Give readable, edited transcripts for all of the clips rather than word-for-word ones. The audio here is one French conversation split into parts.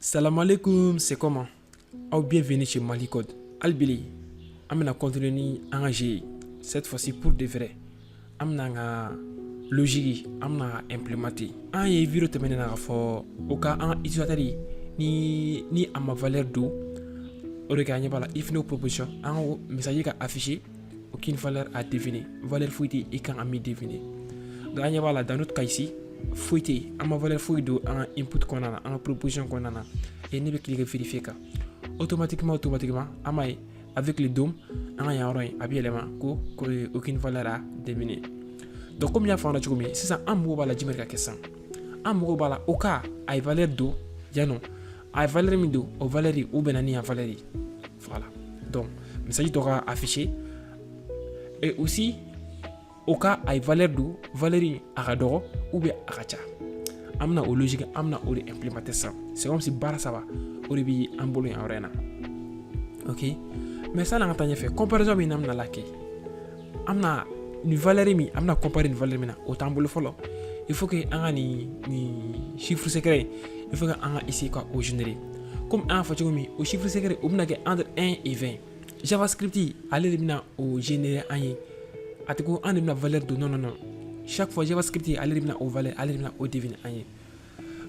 Salam alaikum, c'est comment? Bienvenue chez Malicode. Albili, amena continuer engagé cette fois-ci pour de vrai. Amna logique, amna implémenter. An ye vidéo tɛmɛnen na fɔ o ka an utilisateur ni a ma valeur do o de ka ɲɛ b'a la i fana proposition an ko message ka afficher aucune valeur à deviner. Valeur foyi tɛ i kan a mi deviner. Donc an ɲɛ b'a la dans notre cas ici foyi tɛ yen an ma valeur foyi do an ka input kɔnɔna na an ka proposition kɔnɔna na et ne bɛ cliquer vérifier kan automatiquement an b'a ye avec le dôme an ka yan yɔrɔ in a bɛ yɛlɛma ko aucune valeur à deviner. Donc comme y'a fɔ an na cogo min sisan an mago b'a la jumɛn de ka kɛ sisan an mago b'a la o ka a ye valeur do yanni a ye valeur min do o valeur o bɛnna ni yan valeur ye voilà donc message dɔ ka afficher et aussi o ka a ye valeur do valeur in a ka dɔgɔ ou bien a ka ca an bɛna o logique an bɛna o de implémenter sisan c'est comme si baara saba o de bɛ an bolo yan yɔrɔ in na ok mais san'an ka taa ɲɛfɛ comparaison min n'an bɛna la kɛ an bɛna nin valeur min an bɛna comparer nin valeur min na o t'an bolo fɔlɔ il faut que an ka nin chiffre secret il faut que an ka essayer ka o générer comme an y'a fɔ cogo min o chiffre secret o bɛna kɛ entre 1 et 20 javascript ale de bɛna o générer an ye a tɛ ko an de bɛna valeur don non chaque fois javascript ale de bɛna o valeur ale de bɛna o deviner an ye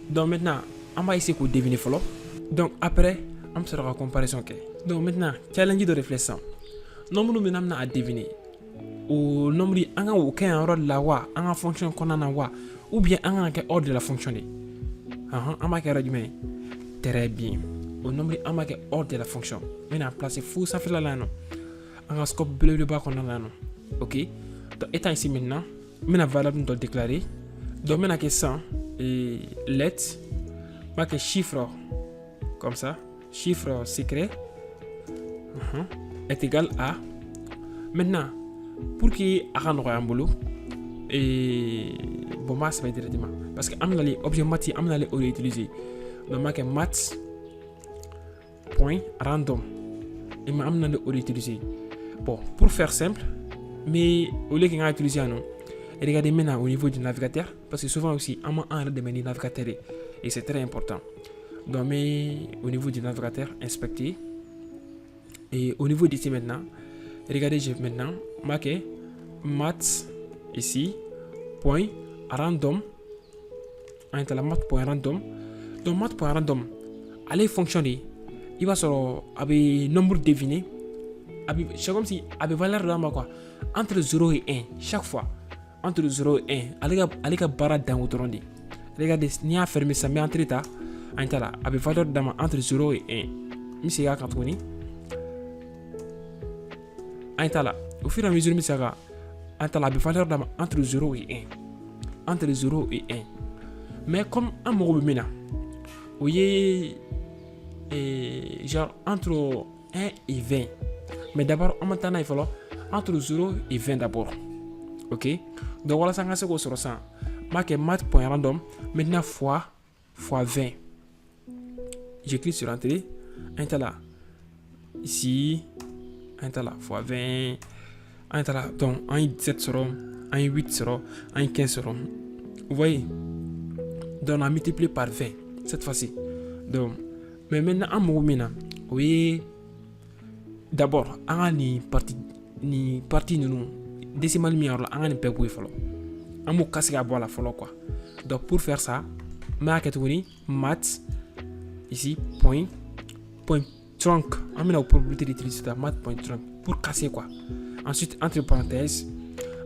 donc maintenant an b'a essayer k'o deviner fɔlɔ donc après an bɛ sɔrɔ ka comparaison kɛ donc maintenant challenge dɔ de filɛ sisan nombre min an bɛna a deviner o nombre an ka o kɛ yan yɔrɔ de la wa an ka fonction kɔnɔna na wa ou bien an ka kɛ hors de la fonction de an b'a kɛ yɔrɔ jumɛn très bien o nombre an b'a kɛ hors de la fonction n bɛna placer fo sanfɛla la yan nɔ an ka scope belebeleba kɔnɔna la yan nɔ ok donc étant ici maintenant n bɛna variable dɔ déclarer donc n bɛna kɛ sisan let n b'a kɛ chiffre comme ça chiffre secret est égal à maintenant pour que a ka nɔgɔya an bolo bon n b'a sɛbɛn directement parce que an bɛna ale objet math an bɛna ale o de utiliser donc n b'a kɛ math point random et an bɛna ale o de utiliser bon pour faire simple mais au lieu que n k'a utiliser yan nɔ regardez maintenant au niveau du navigateur parce que souvent aussi an b'an yɛrɛ dɛmɛ ni navigateur et c'est très important donc mais au niveau du navigateur inspecter et au niveau d'ici maintenant regardez maintenant marqué math ici point random entre la math point random donc math point random allez fonctionner il va sɔrɔ a bɛ nombre deviner c'est comme si a bɛ valeur d'a ma quoi entre 0 et 1 chaque fois entre 0 et 1 ale ka baara dan o dɔrɔn de regardez n'i y'a fermer sisan n bɛ entrer ta an ta la a bɛ valeur d'a ma entre 0 et 1 n bɛ segin a kan tuguni an ta la au fur et à mesure n bɛ segin a kan an ta la a bɛ valeur d'a ma entre 0 et 1 entre 0 et 1 mais comme an mago bɛ min na o ye genre entre 1 et 20 mais d'abord an bɛ taa n'a ye fɔlɔ entre 0 et 20 d'abord ok donc walasa n ka se k'o sɔrɔ sisan n b'a kɛ math point random maintenant fois 20 je clique sur entrée an ta la ici an ta la fois 20 an ta la donc an ye 17 sɔrɔ an ye 8 sɔrɔ an ye 15 sɔrɔ vous voyez donc on a multiplié par 20 cette fois-ci donc mais maintenant an mago min na o ye d'abord an ka nin partie ninnu décimal min yɔrɔ la an ka nin bɛɛ bɔ yen fɔlɔ an b'o kasi ka bɔ a la fɔlɔ quoi donc pour faire ça n b'a kɛ tuguni math ici point trunk an bɛna o probabilité d'utiliser ta math point trunk pour casser quoi ensuite entre parenthèses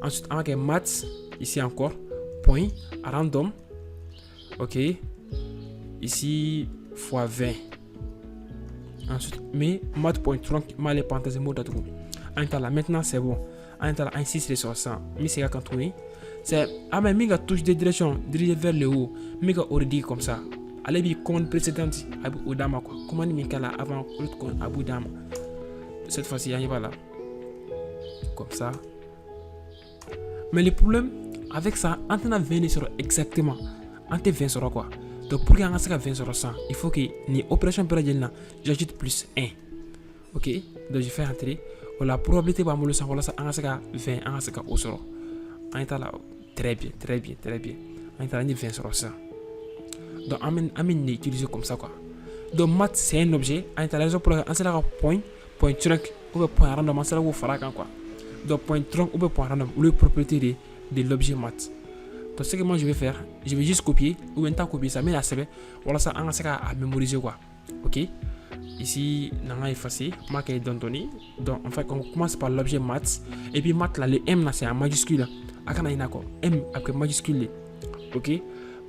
ensuite an b'a kɛ math ici encore point random ok ici fois 20 ensuite mais math point trunk n b'ale parenthèse n b'o datugu an ta la maintenant c'est bon an ta la an insiste sur ça n bɛ segin a kan tuguni c'est mais min ka touche de direction dirigée vers le haut min ka o de digi comme ça ale b'i commande précédente a bɛ o d'a ma quoi commande min kɛla avant l'autre commande a b'o d'a ma cette fois-ci an ɲɛ b'a la comme ça mais le problème avec ça an tɛna 20 de sɔrɔ exactement an tɛ 20 sɔrɔ quoi donc pour que an ka se ka 20 sɔrɔ sisan il faut que nin opération bɛɛ lajɛlen na j'ajoute plus 1 ok donc je fais entrer o la probabilité b'an bolo sisan walasa an ka se ka 20 an ka se ka o sɔrɔ an ye ta la très bien an ye ta la an ye 20 sɔrɔ sisan donc an bɛ nin de utiliser comme ça quoi Donc mat c'est un objet en raison pour laquelle on sera point trunk ou bien point random on sera quoi. Donc point trunk ou bien point random ou les propriétés de l'objet mat. Donc ce que moi je vais faire, je vais juste copier ou bien copier ça mais là c'est voilà ça on sera à mémoriser quoi. OK? Ici on a effacé marqué donné. Donc en fait on commence par l'objet mat et puis mat là le M là c'est en majuscule. Akana inako M après majuscule. OK?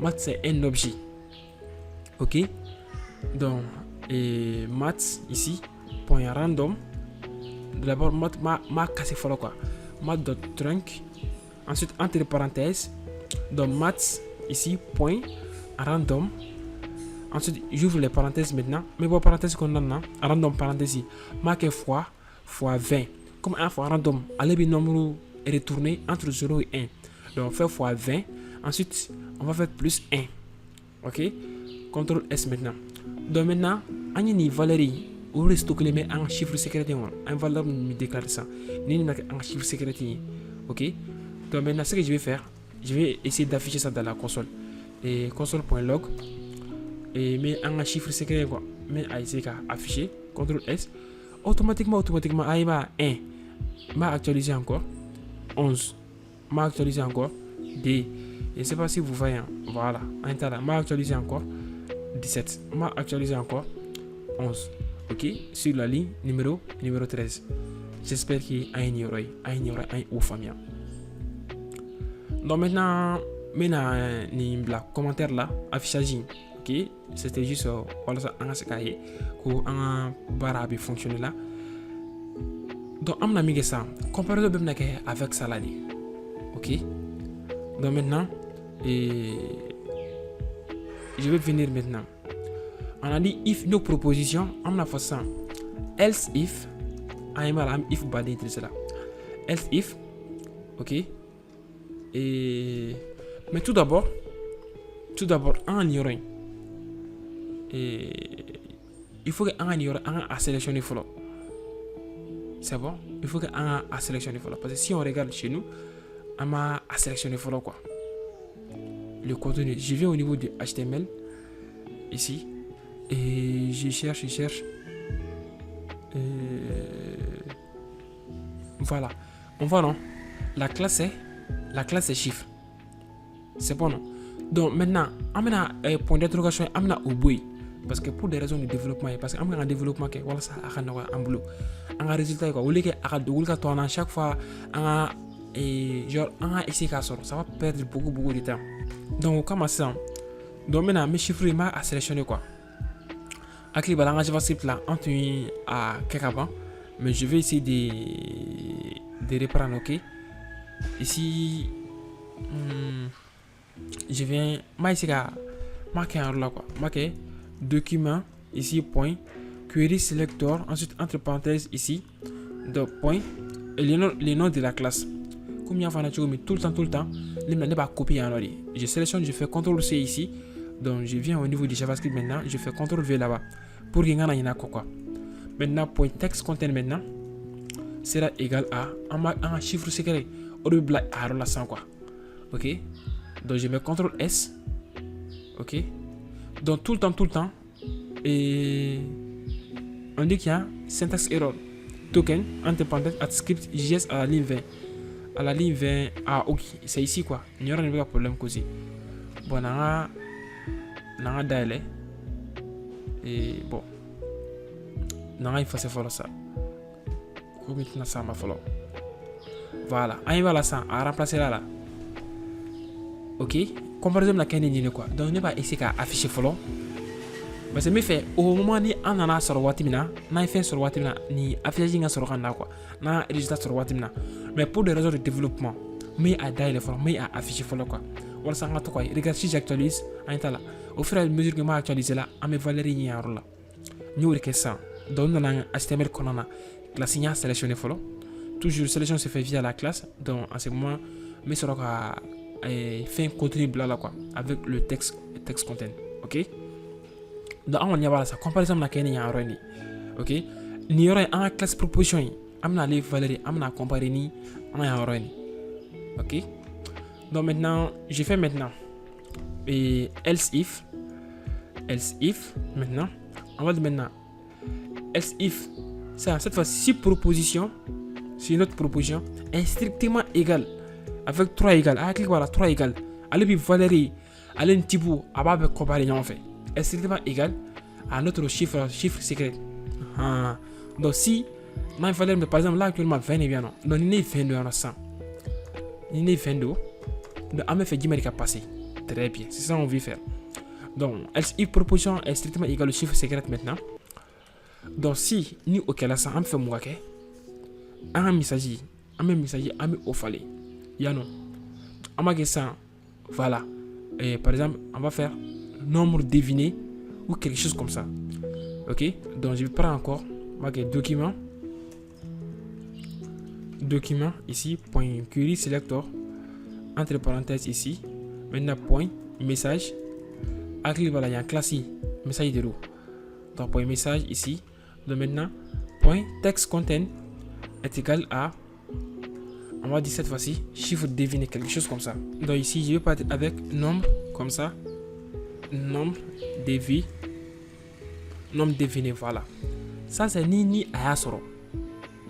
Mat c'est un objet. OK? Donc et maths ici point random d'abord ma cassé follow quoi math dot trunk ensuite entre parenthèses donc maths ici point random ensuite j'ouvre les parenthèses maintenant mais bon parenthèses qu'on a random parenthèse marqué fois 20 comme un fois random allez bien nombre retourner entre 0 et 1 donc on fait fois 20 ensuite on va faire plus 1. OK? CTRL S maintenant. Donc maintenant, on a une valeur où le stock les met en chiffre secret en valeur me déclare ça. Ni en chiffre secret. OK? Donc maintenant, ce que je vais faire, je vais essayer d'afficher ça dans la console. Et console.log et met en chiffre secret quoi. Mais à essayer d'afficher CTRL S automatiquement il va 1. M'a actualisé encore 11. M'a actualisé encore D. Je ne sais pas si vous voyez. Voilà. M'a actualisé encore 17. M'a actualisé encore 11. OK? Sur la ligne numéro 13. J'espère qu'il y a un ou famille. Donc maintenant, les commentaires là, affichage. OK? C'était juste voilà ça en ce cas pour un barab fonctionner là. Donc on a mis ça. Comparé avec ça là. OK? Donc maintenant, je vais venir maintenant. On a dit if nos propositions, on a fait ça. Else if, if badi là. Else if, OK. Et mais tout d'abord, en ignorant. Et il faut que en ignorant, à sélectionner follow. C'est bon? Il faut que à sélectionner follow parce que si on regarde chez nous, on m'a sélectionné follow quoi. Le contenu, je viens au niveau du HTML ici et je cherche voilà, on voit non, la classe est chiffre, c'est bon non. Donc maintenant on a point d'interrogation, on a oublié parce que pour des raisons de développement parce qu'on a un développement que voilà ça a un boulot un résultat quoi, au lieu que à chaque fois et genre on a essayé ça va perdre beaucoup de temps. Donc comme ça, donc maintenant mes chiffres à sélectionner quoi. Avec les balances JavaScript là, on tient à quelque avant, mais je vais essayer de reprendre. OK? Ici, je viens ici marquer un là quoi, marquer document ici point query selector ensuite entre parenthèses ici de point et les noms de la classe. Combien de fois tout le temps, les n'est pas copié en ordre. Je sélectionne, je fais CTRL C ici. Donc je viens au niveau du JavaScript maintenant, je fais CTRL V là-bas pour qu'il y ait un quoi. Maintenant point text content maintenant sera égal à un chiffre secret au lieu de à la 100 quoi. OK? Donc je mets CTRL S. OK? Donc tout le temps et on dit qu'il y a syntax error token entre parenthèses at script JS à la ligne 20. À la ligne 20, ok, c'est ici quoi. Il n'y aura pas de problème cosy. Bon, on a dialé. Et bon, on a effacé ça. Comment ça m'a fallu? Voilà, on va là ça, à remplacer là. OK, comparaison la canne quoi. Donc on n'est pas ici qu'à afficher follow. Parce que me fait au moment ni on en a sur Watimina, n'a fait sur Watimina ni affichage sur Randa quoi. N'a résultat sur Watimina. Mais pour des raisons de développement, mais à dialer follow, mais à afficher follow quoi. Voilà ça quoi. Regarde si j'actualise, là. Au fur et à mesure que j'actualise là, à mes valeurs y a là. Nous que ça. Donc on a un HTML qu'on a classe y a sélectionné follow. Toujours sélection se fait via la classe. Donc à ce moment, mais sur la fait un contenu blanc là quoi, avec le texte content. OK? Donc on y a ça comparaison la kenny en reni. OK? Il y aura un classe proposition. Amna les valeurs, amna comparer ni en reni. OK? Donc maintenant, je fais maintenant et else if maintenant On va dire maintenant, else if, ça, cette fois, si proposition, si notre proposition est strictement égale, avec 3 égales, voilà, 3 égales, allez, puis Valérie, allez, un petit bout, à bas, comparer, en fait, est strictement égal à notre chiffre secret. Donc, si, Valérie, par exemple, là, actuellement, 20 est bien, non, donc, il est 22 en 100. Il est 22, donc, on me fait 10 mètres à passer. Très bien, c'est ça qu'on veut faire. Donc, else if proposition est strictement égale au chiffre secret maintenant. Donc, si nous, ok, là, ça, on fait moi, ok, un message, au fallait. Ya non. On va ça, voilà. Et par exemple, on va faire nombre deviné ou quelque chose comme ça. Ok, donc je vais prendre encore, on va faire document ici, point query selector, entre parenthèses ici, maintenant point message. Après, voilà, il y a un classe message de roue. Donc, point message ici. Donc, maintenant, point text content est égal à, on va dire cette fois-ci, chiffre deviné, quelque chose comme ça. Donc, ici, je vais partir avec nombre, comme ça. Nombre deviné, voilà. Ça, c'est ni à soro.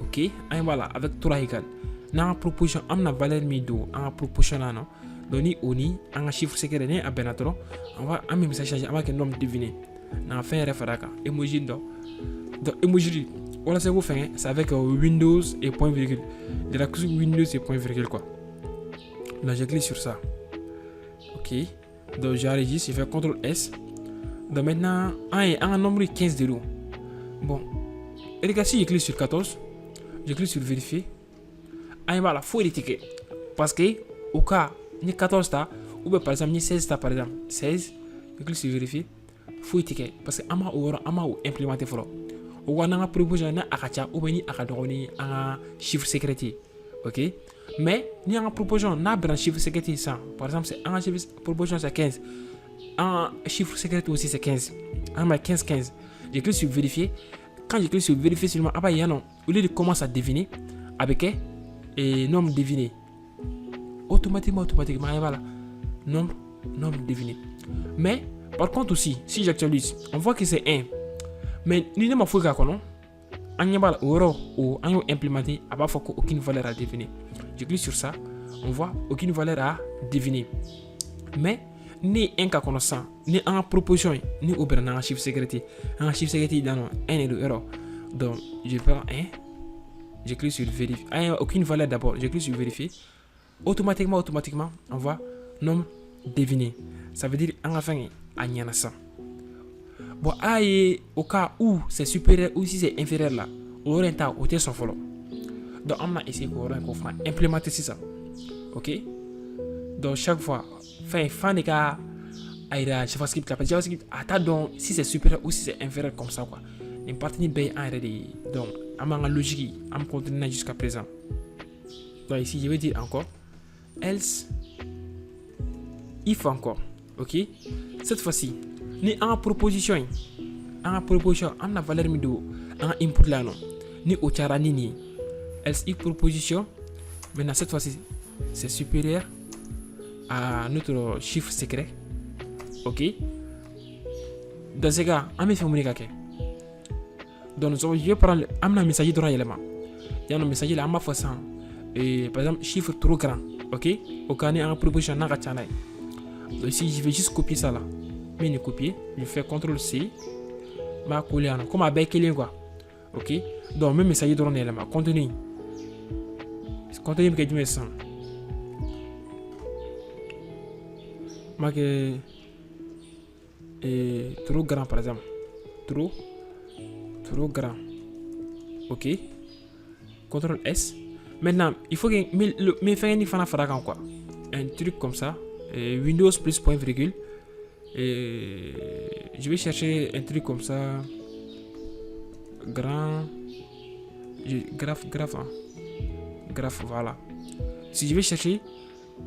Ok, et voilà, avec 3 égales. Dans la proposition, on a valeur mido, en proposition là, non. Donc, ni oni, en chiffre secret, ni à benatro, on va un message changer avec un nombre deviné. On fait un référendum. Emoji, donc, emoji, on c'est vous faire, c'est avec Windows et point virgule. De la couche Windows et point virgule, quoi. Donc, je clique sur ça. Ok, donc j'enregistre, je fais CTRL S. Donc, maintenant, un nombre 15 de l'eau. Bon, et les gars, si je clique sur 14, je clique sur vérifier. Ah, voilà, il faut l'étiqueter. Parce que, au cas, ni 14 ta, ou bien par exemple, ni 16 ta, par exemple, 16, je clique sur vérifier. Il faut étiqueter. Parce que, ama ou implémenter folo. Ou on a un proposition, na akacha, ou bien ni akadoni, un chiffre secret. Ok? Mais, ni un proposition, na un chiffre secret, ça. Par exemple, c'est un chiffre proposition, c'est 15. Un chiffre secret aussi, c'est 15. Un 15. Je clique sur vérifier. Quand je clique sur vérifier seulement, après, il y a non. Au lieu de commencer à deviner, avec et nombre deviné. Automatiquement, voilà. Nombre deviné. Mais, par contre aussi, si j'actualise, on voit que c'est 1. Mais, nous n'avons pas fait quoi, non? On y va, ou implémenté, à pas faire aucune valeur à deviner. Je clique sur ça, on voit aucune valeur à deviner. Mais, ni un cas connaissant, ni en proposition, ni au un chiffre secret. Un chiffre secret dans 1 et 2 euros. Donc, je prends 1. Je clique sur vérifier. Aucune valeur d'abord. Je clique sur vérifier. Automatiquement, on voit nombre deviné. Ça veut dire en fin, il y en a 100. Bon, au cas où c'est supérieur ou si c'est inférieur là, on aura un tas au test follow. Donc, on a essayé qu'on implémenter ça. Ok? Donc, chaque fois, fin des cas, JavaScript, donc si c'est supérieur ou si c'est inférieur comme ça, quoi. Une partie bien arrêtée. Donc, à ma logique, à me continuer jusqu'à présent. Donc, ici, je vais dire encore else if encore. Ok? Cette fois-ci, ni en proposition, on a valeur mido, en input là, non. Ni au charani, ni else if proposition. Maintenant, cette fois-ci, c'est supérieur à notre chiffre secret. Ok? Dans ce cas, on me fait mon écart. Donc, je vais prendre un message dans l'élément. Il y a un message là, on m'a fait ça. Et par exemple, chiffre trop grand. Ok? Au cas où on a une proposition, on a un. Donc, ici, je vais juste copier ça là. Mais je copier. Je fais CTRL C. Je vais coller comme avec quelqu'un quoi. Ok? Donc, même message dans l'élément. Contenu. Contenu que je mets ça. Je trop grand par exemple. Trop grand. Ok. CTRL S. Maintenant, il faut que mes faire une quoi. Un truc comme ça. Windows plus point virgule. Je vais chercher un truc comme ça. Grand. Graphe, voilà. Si je vais chercher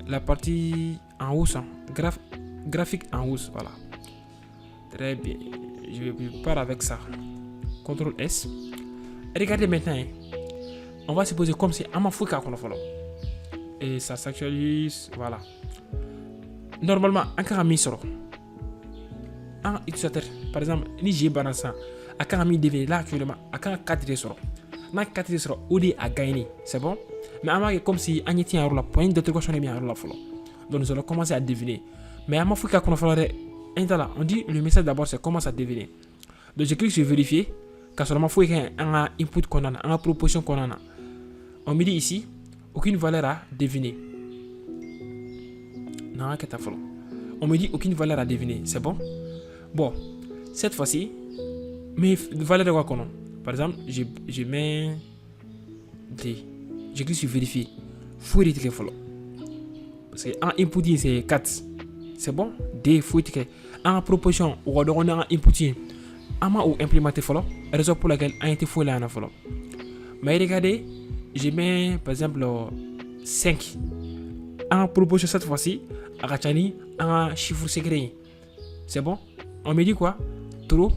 la partie en hausse, graphique en hausse, voilà. Très bien. Je vais partir avec ça. CTRL S. Regardez maintenant. On va se poser comme si on m'a fait qu'on follow. Et ça s'actualise. Voilà. Normalement, encore un mis sur. un utilisateur, par exemple, ni j'ai balance à quand mi deviner là actuellement, à quand 4 sur. Na 4 sur, ou a gagné, c'est bon? Mais avant, comme si on était en rôle, point d'interrogation est bien en rôle. Donc nous allons commencer à deviner. Mais à ma fois qu'on a on dit le message d'abord, c'est commence à deviner. Donc je clique sur vérifier, car seulement il faut qu'il y ait un input qu'on a, une proposition qu'on a. On me dit ici, aucune valeur à deviner. Non, on me dit aucune valeur à deviner, c'est bon? Bon, cette fois-ci, mes valeurs de quoi qu'on a? Par exemple, je mets D. Je clique sur vérifier. Faut retirer follow. Parce que un input c'est 4. C'est bon? D faut retirer. En proposition, on a un input. Ama ou implémenter follow. Raison pour laquelle un été faut là en follow. Mais regardez, je mets par exemple 5. En proposition cette fois-ci, Arachani un chiffre secret. C'est bon? On me dit quoi? Trop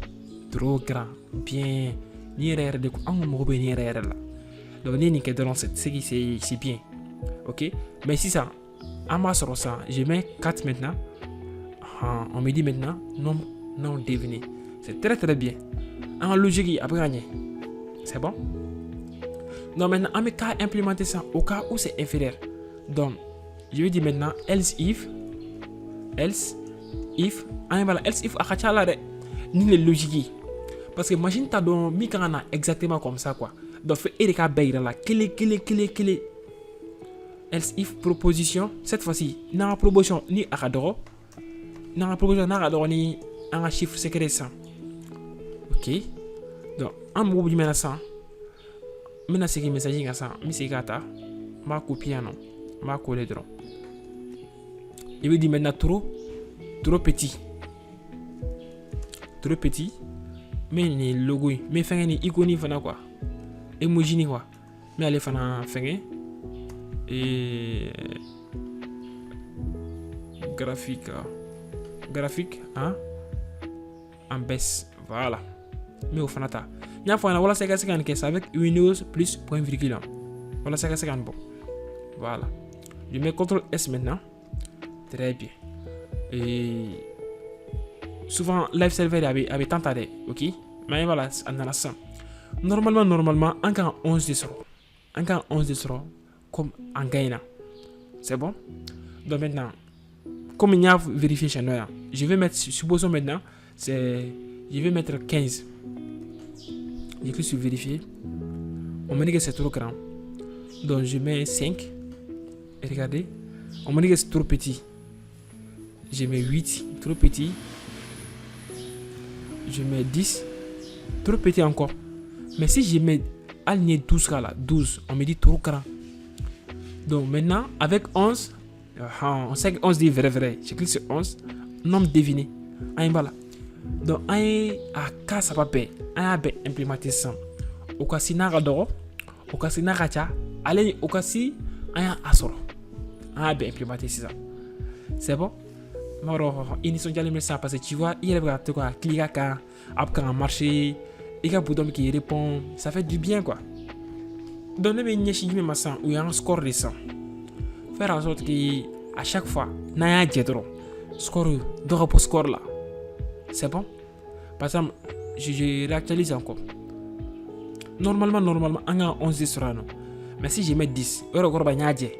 grand. Bien. Ni erreur de quoi? On me dit ni erreur là. Donc ni que dans cette série c'est bien. Ok? Mais si ça, à ma sur ça, je mets 4 maintenant. On me dit maintenant non deviner. C'est très bien. En logique, après gagner. C'est bon? Donc maintenant, on me qu'à implémenter ça au cas où c'est inférieur. Donc, je vais dire maintenant else if, à la ni les logiques. Parce que imagine t'as donc mis quand on a exactement comme ça quoi. Donc fait erika bayra là, quelle else if proposition cette fois-ci na proposition ni akadoro. Na proposition na akadoro ni un chiffre secret ça. OK. Donc en mot du maintenant ça. Maintenant c'est qui message comme ça, mi c'est gata. Ma copier non. Ma coller drôle. Il veut dire maintenant trop petit. Trop petit. Mais ni logo, mais faire ni icône fana quoi. Emoji ni quoi. Mais aller fana faire et graphique hein en baisse voilà. Mais au fanata. Nya fana voilà 50 que avec Windows plus point virgule. Voilà 50 bon. Voilà. Je mets CTRL S maintenant. Très bien. Et souvent live server avait tenté, ok? Mais voilà, on a la 100. Normalement, encore 11 de sera. Encore 11 de sera comme en gagnant. C'est bon? Donc maintenant, comme il y a vérifié chez nous, je vais mettre, supposons maintenant, je vais mettre 15. Je clique sur vérifier. On me dit que c'est trop grand. Donc je mets 5. Et regardez, on me dit que c'est trop petit. Je mets 8, trop petit. Je mets 10, trop petit encore. Mais si je mets aligné 12 là, 12, on me dit trop grand. Donc maintenant, avec 11, on sait que 11 dit vrai. Je clique sur 11, nombre deviné. Voilà. Donc, on a cas ça va payer. On a implémenté ça. Au cas si n'a pas au cas si n'a pas allez, au cas si on a assuré. On a implémenté ça. C'est bon? Alors, ils sont déjà ça parce que tu vois, il y a quoi, cliquer après un marché, il y a un bouton qui répond, ça fait du bien quoi. Donnez-moi une échelle même ça où il y a un score de 100. Faire en sorte qu'à chaque fois, il y a un jet score, de score là. C'est bon? Par exemple, je réactualise encore. Normalement, on a 11 sur un. Mais si je mets 10, il y a un jet.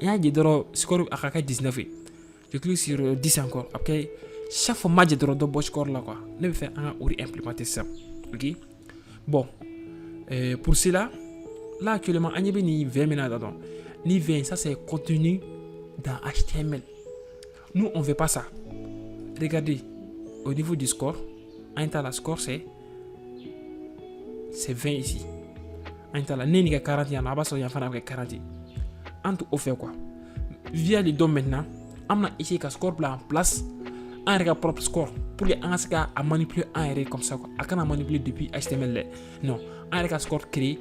Il y a un jet de score à 19. Je clique sur 10 encore. Après, chaque fois que je dois faire score là, quoi. Je vais faire un ou implémenter ça. Ok? Bon. Pour cela, là actuellement, on y a ni 20 minutes dedans. Ni 20, ça c'est contenu dans HTML. Nous, on ne veut pas ça. Regardez, au niveau du score, la score c'est 20 ici. La n'est que 40, il y en a pas ça, il y en a 40. En tout, on fait quoi? Via les dons maintenant, on a ici un score en place, un propre score pour les gens à manipuler un arrêt comme ça. À manipuler depuis HTML. Non, un score créé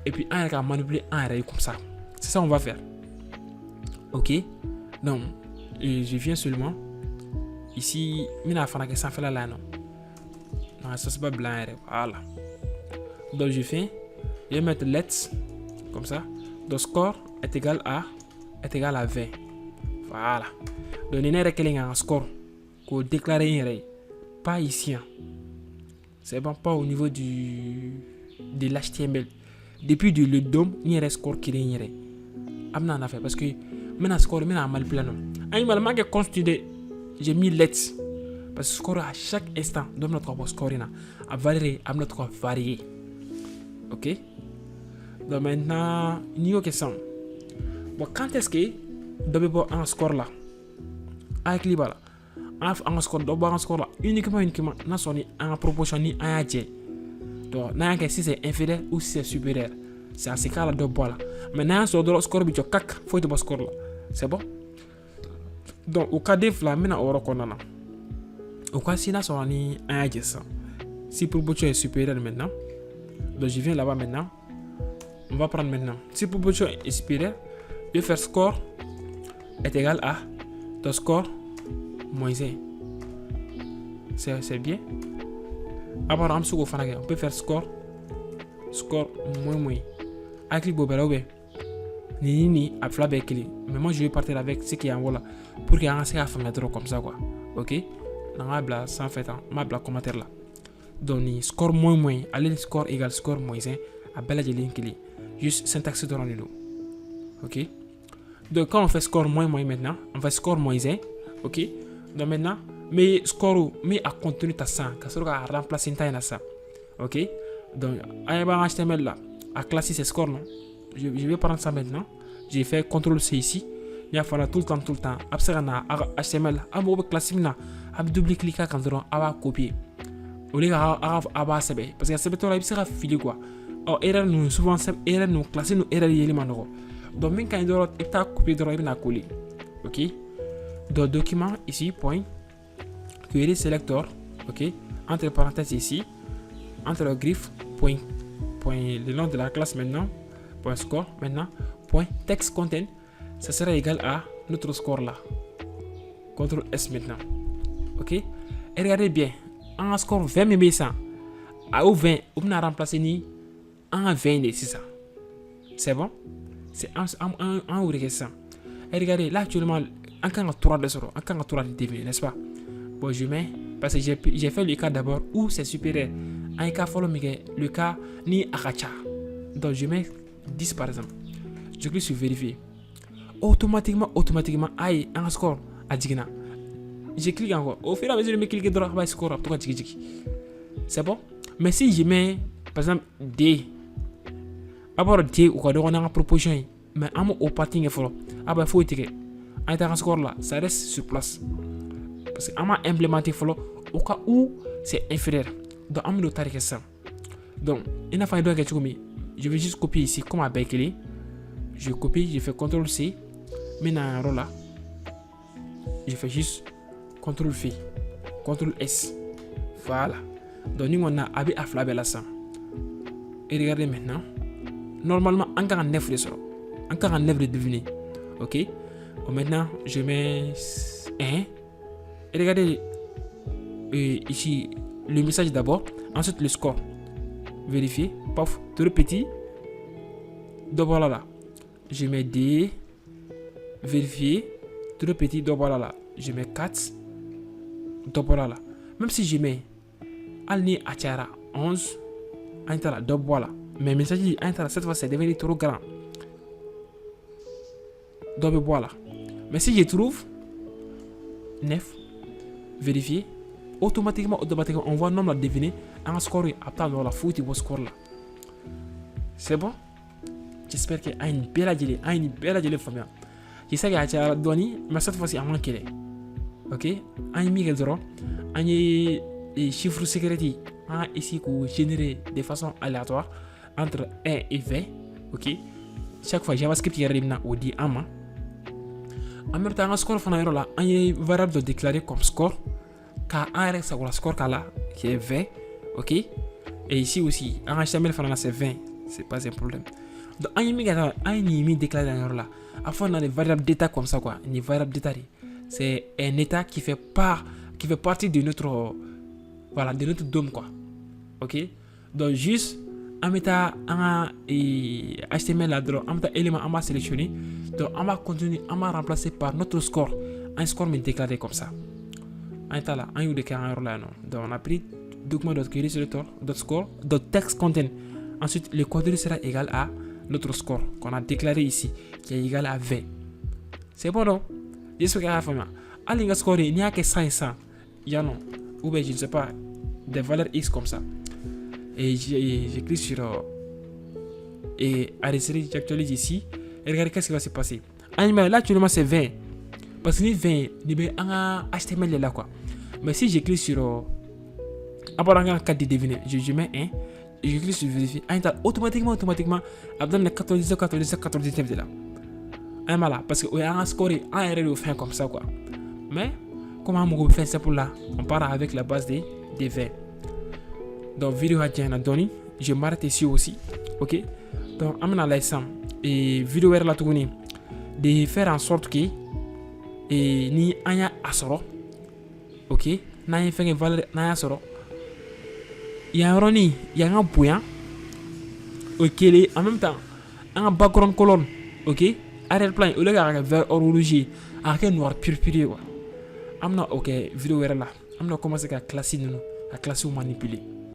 et puis un manipuler un arrêt comme ça. C'est ça qu'on va faire. Ok? Donc, je viens seulement ici. Je vais faire ça là. Non, ça c'est pas blanc. Voilà. Donc, je vais mettre let's comme ça. Donc, score est égal à 20. Voilà. Donc, nous avons un score pour déclarer un arrêt. pas ici. Hein. C'est bon, pas au niveau de l'HTML. Depuis le DOM, il y a un score qui est amna en affaire parce que maintenant score maintenant mal plan. Aïe mal manque constitué. J'ai mis let's parce que score à chaque instant dans notre score a varié, à notre varié. Ok. Donc maintenant niveau question. Bon quand est-ce que d'abord un score là avec les balles un score d'abord un score là uniquement n'a sonné en proportion ni un adjet. Donc n'a que si c'est inférieur ou si c'est supérieur. C'est à ce cas-là de bois là. Maintenant, sur le score, il y a 4 fois de score là. C'est bon? Donc, au cas de là, maintenant, on reconnaît. Au cas si là, on a un adjacent. Si proportion est supérieure maintenant, donc je viens là-bas maintenant. On va prendre maintenant. Si proportion est supérieure, je vais faire score est égal à ton score moins 1. C'est bien. Après, on peut faire score moins. Avec les bobes là, ni à flabé clé. Mais moi, je vais partir avec ce qui est en haut là. Pour qu'il y ait un faire comme ça, quoi. Ok? Dans ma blague, sans fait, ma blague commentaire là. Donc, score moins. Allez, score égal score moins 1. À belle de clé. Juste syntaxe de rendez-vous. Ok? Donc, quand on fait score moins maintenant, on fait score moins 1. Ok? Donc, maintenant, mais score, mais à contenu ta 100. Quand on va remplacer une taille à ça. Ok? Donc, à un HTML là. À classer ces scores, non? Je vais prendre ça maintenant. J'ai fait CTRL-C ici. Il va falloir tout le temps. Après, on a HTML. On va classer maintenant. On va double-cliquer quand on va copier. Au lieu de CB. Parce que CB, il sera filé quoi. Oh, erreur, nous, souvent, erreur, nous, classer, nous, erreur, il y a donc, même quand il doit être copié, il va coller. Ok? Donc, document ici, point. Query selector. Ok? Entre parenthèses ici. Entre le griffe, point. Le nom de la classe maintenant, point score maintenant, point text content, ça sera égal à notre score là. CTRL S maintenant. Ok? Et regardez bien, un score 20 mais ça. À 20, on a remplacé ni en 20 c'est ça. C'est bon? C'est un ou ça. Et regardez, là actuellement, encore 3 de sort, encore 3 de deviner, n'est-ce pas? Bon, je mets, parce que j'ai fait le cas d'abord où c'est supérieur. Un cas follow le cas ni akacha. Donc je mets 10 par exemple. Je clique sur vérifier. Automatiquement, aïe, un score à Digina. Je clique encore. Au fur et à mesure, je clique droit, va score à tout c'est bon? Mais si je mets, par exemple, D. D'abord D ou quoi, on a une proposition. Mais à mon parting est follow. Ah bah, faut étiqueter. Un score là, ça reste sur place. Parce que à m'a implémenté follow au cas où c'est inférieur. Donc, on va ça. Donc, il a fallu que je vais juste copier ici comme avec clé. Je copie, je fais CTRL-C. Maintenant, là, je fais juste CTRL-V, CTRL-S. Voilà. Donc, nous, on a habillé à flabé là ça. Et regardez maintenant. Normalement, encore un 9 de ça. Encore un 9 de deviner. Ok. Donc, maintenant, je mets 1. Et regardez ici. Le message d'abord, ensuite le score. Vérifier, paf, tout le petit. Donc voilà là. Je mets D. Vérifier, tout le petit. Donc voilà là. Je mets 4. Donc voilà là. Même si je mets Alni Achara 11. Intera, donc voilà. Mais le message dit Intera, cette fois c'est devenu trop grand. Donc voilà. Mais si je trouve 9, vérifier. Automatiquement, on voit nombre à deviner un score et après on va foutre vos scores là. C'est bon? J'espère qu'il y a une belle agile famille. Je sais qu'il y a donné, mais cette fois-ci, à moins qu'il est. Ok? Un email zéro, un chiffre secret ici pour générer de façon aléatoire entre 1 et 20. Ok? Chaque fois, JavaScript qui arrive au dit ama. En même temps, un score là, un variable de déclarer comme score. Car un reste sur la score là qui est 20, ok? Et ici aussi, un HTML c'est 20, c'est pas un problème. Donc, un email déclaré là, afin on a des variables d'état comme ça quoi, une variable d'état. C'est un état qui fait partie de notre, voilà, de notre DOM quoi, ok? Donc juste en mettant un HTML là, en mettant élément on va sélectionner, donc on va continuer, on va remplacer par notre score, un score mais déclaré comme ça. là, on a de carrière là, non. Donc, on a pris document.querySelector.score, .text content. Ensuite, le contenu sera égal à notre score qu'on a déclaré ici, qui est égal à 20. C'est bon, non? J'espère que la famille. Allez, le score, il n'y a que 100 et 100. Il y a non. Ou bien, je ne sais pas, des valeurs X comme ça. Et j'écris sur. Et arrêter, j'actualise ici. Et regardez qu'est-ce qui va se passer. Là, actuellement, c'est 20. Parce que 20, il y a un HTML là, quoi. Mais si j'écris sur. Après, on a un cas de deviner. Je mets 1. Et je clique sur vérifier. Automatiquement, elle donne les 99 de là. Là. Parce qu'il y a un score, un erreur de fin comme ça, quoi. Mais, comment on peut faire ça pour là? On part avec la base des 20. Donc, vidéo a été donné. Je m'arrête ici aussi. Ok? Donc, on a l'ensemble. Et vidéo est là, tout de faire en sorte que ni anya asoro. Ok? N'a fait une valeur, n'a asoro. Il y a un roni, il y a un point. Ok, en même temps, un background colonne. Ok? Arrière-plan, au lieu de vert horloger, avec un noir pur. Ok, vidéo est là. On a commencé à classer ou manipuler.